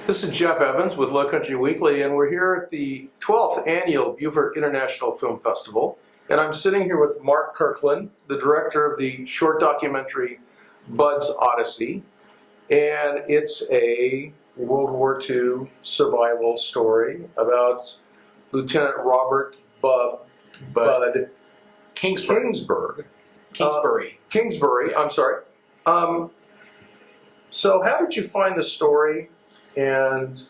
This is Jeff Evans with Low Country Weekly, and we're here at the 12th Annual Beaufort International Film Festival. And I'm sitting here with Mark Kirkland, the director of the short documentary Bud's Odyssey. And it's a World War II survival story about Lieutenant Robert Bud Kingsbury. Kingsbury, I'm sorry. So how did you find the story? And,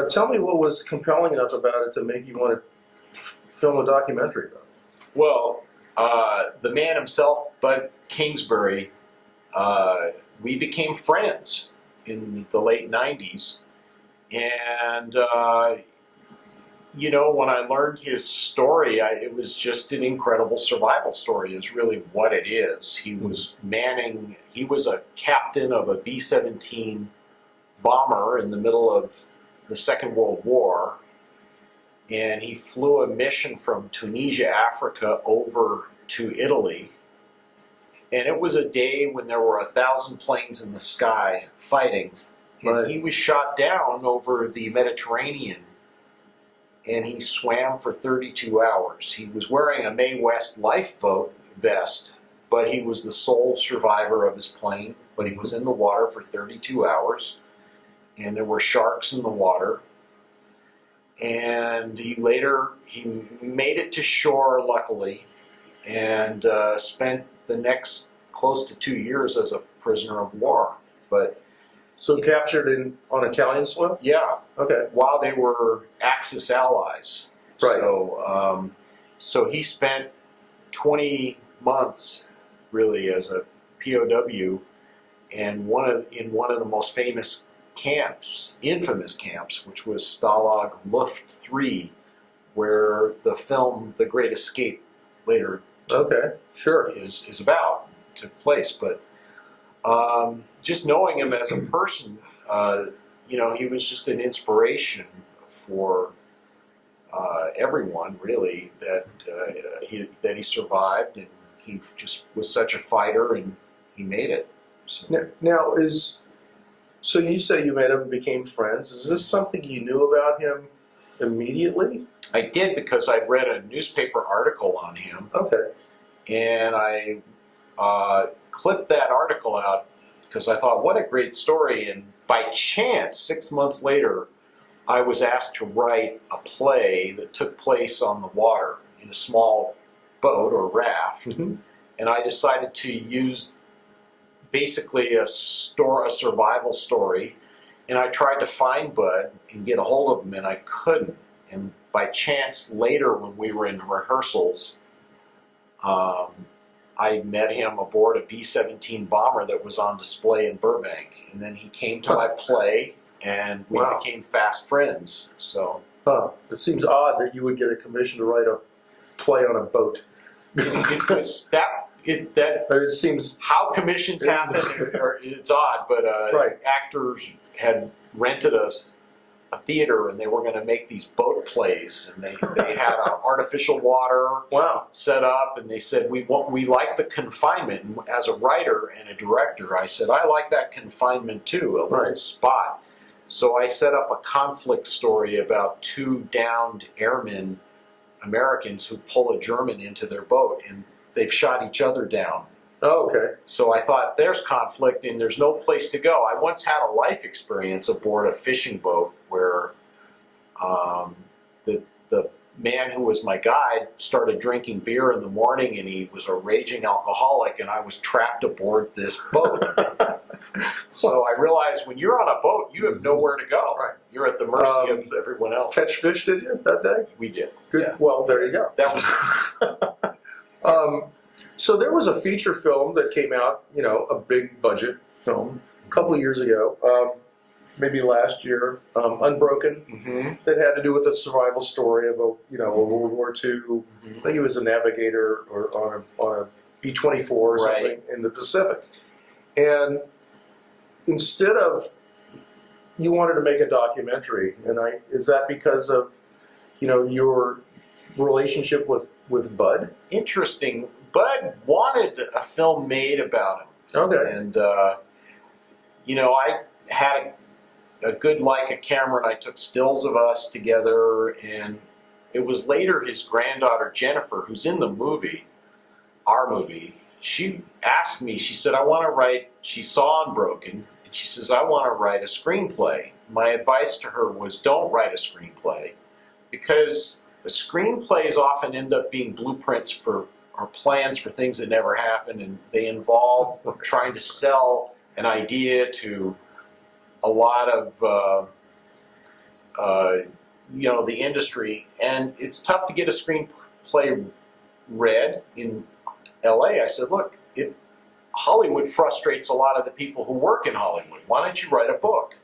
tell me what was compelling enough about it to make you want to film a documentary about it. Well, the man himself, Bud Kingsbury, we became friends in the late 90s. And, when I learned his story, it was just an incredible survival story is really what it is. He was a captain of a B-17 bomber in the middle of the Second World War, and he flew a mission from Tunisia, Africa, over to Italy. And it was a day when there were 1,000 planes in the sky fighting, and Right. he was shot down over the Mediterranean, and he swam for 32 hours. He was wearing a Mae West lifeboat vest, but he was the sole survivor of his plane, but he was in the water for 32 hours. And there were sharks in the water, and he made it to shore, luckily, and spent the next close to 2 years as a prisoner of war. But So captured on Italian soil? yeah, Okay. while they were Axis allies. Right. So he spent 20 months really as a POW, and in one of the most famous infamous camps, which was Stalag Luft 3, where the film The Great Escape later Okay, sure. took place. But just knowing him as a person, he was just an inspiration for everyone, really, that he survived, and he just was such a fighter, and he made it. So. Now, so you say you met him and became friends. Is this something you knew about him immediately? I did, because I read a newspaper article on him, Okay. and I clipped that article out because I thought, what a great story. And by chance, 6 months later, I was asked to write a play that took place on the water in a small boat or raft. Mm-hmm. And I decided to use basically a survival story, and I tried to find Bud and get a hold of him, and I couldn't. And by chance, later when we were in rehearsals, I met him aboard a B-17 bomber that was on display in Burbank, and then he came to my play, and we Wow. became fast friends. So It seems odd that you would get a commission to write a play on a boat. it was that. It seems How commissions happen, it's odd, but Right. actors had rented a theater, and they were going to make these boat plays, and they had artificial water wow. set up, and they said, we like the confinement. And as a writer and a director, I said, I like that confinement too, a little Right. spot. So I set up a conflict story about two downed airmen, Americans, who pull a German into their boat, and they've shot each other down. Oh, okay. So I thought, there's conflict and there's no place to go. I once had a life experience aboard a fishing boat where the man who was my guide started drinking beer in the morning, and he was a raging alcoholic, and I was trapped aboard this boat. So I realized, when you're on a boat, you have nowhere to go. Right. You're at the mercy of everyone else. Catch fish, did you, that day? We did. Good. Yeah. Well, there you go. That was So there was a feature film that came out, a big budget film, a couple of years ago, maybe last year, Unbroken, that had to do with a survival story of a World War II. I think he was a navigator or on a B-24 or something Right. in the Pacific. And instead of, you wanted to make a documentary, and is that because of, your relationship with Bud? interesting. Bud wanted a film made about him. Okay. And, I had a good Leica camera, and I took stills of us together. And it was later his granddaughter Jennifer, who's in the movie, our movie. She asked me. She said, "I want to write." She saw Unbroken, and she says, "I want to write a screenplay." My advice to her was, "Don't write a screenplay, because the screenplays often end up being blueprints for or plans for things that never happen, and they involve trying to sell an idea to a lot of the industry, and it's tough to get a screenplay read in LA." I said, "Look, Hollywood frustrates a lot of the people who work in Hollywood. Why don't you write a book?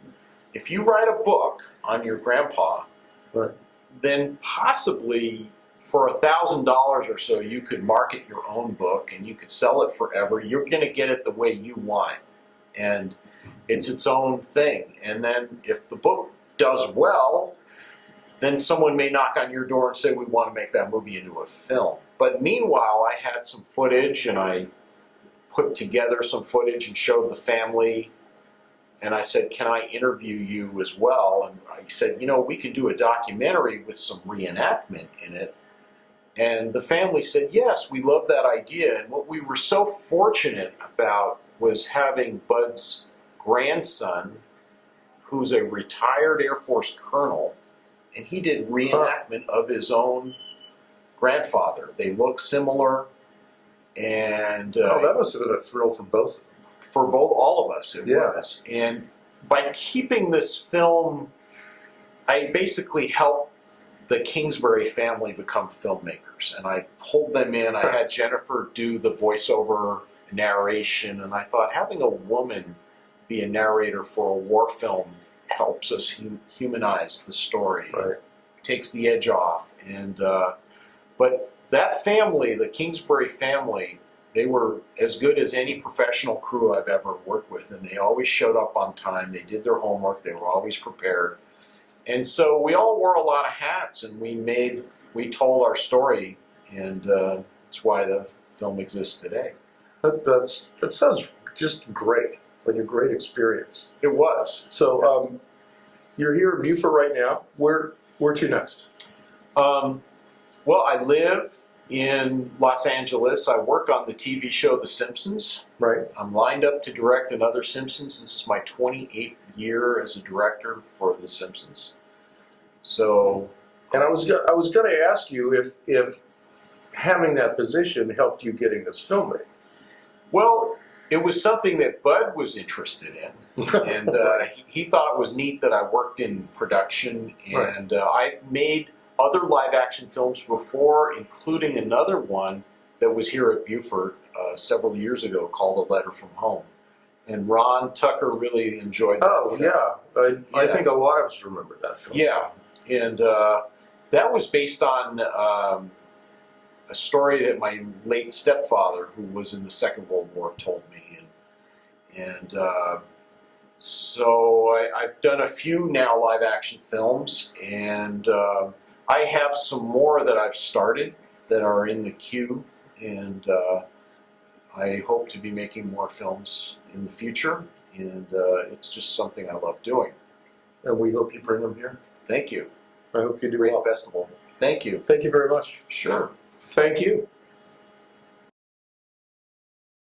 If you write a book on your grandpa, Right. then possibly for $1,000 or so, you could market your own book and you could sell it forever. You're going to get it the way you want it, and it's its own thing. And then if the book does well, then someone may knock on your door and say, we want to make that movie into a film." But meanwhile, I had some footage, and I put together some footage and showed the family. And I said, "Can I interview you as well?" And I said, "We could do a documentary with some reenactment in it." And the family said, "Yes, we love that idea." And what we were so fortunate about was having Bud's grandson, who's a retired Air Force colonel, and he did reenactment of his own grandfather. They look similar, and That must have been a thrill for both of them. for all of us, it Yeah. was. And by keeping this film, I basically helped the Kingsbury family become filmmakers, and I pulled them in. I had Jennifer do the voiceover narration, and I thought having a woman be a narrator for a war film helps us humanize the story, Right. takes the edge off. And but that family, the Kingsbury family, they were as good as any professional crew I've ever worked with, and they always showed up on time. They did their homework. They were always prepared. And so we all wore a lot of hats, and we told our story, and that's why the film exists today. That sounds just great, like a great experience. It was. So you're here in Beaufort right now. Where to next? Well, I live in Los Angeles. I work on the TV show The Simpsons. Right. I'm lined up to direct another Simpsons. This is my 28th year as a director for The Simpsons. So, And I was going to ask you if having that position helped you getting this film made. well, it was something that Bud was interested in, and he thought it was neat that I worked in production. And I've made other live-action films before, including another one that was here at Beaufort several years ago called A Letter from Home. And Ron Tucker really enjoyed that Oh film. yeah, I think a lot of us remember that film. Yeah, and that was based on a story that my late stepfather, who was in the Second World War, told me. And so I've done a few now live-action films, and I have some more that I've started that are in the queue, and I hope to be making more films in the future, and it's just something I love doing. And we hope you bring them here. Thank you. I hope you do Great well. festival. Thank you. Thank you very much. Sure. Thank you.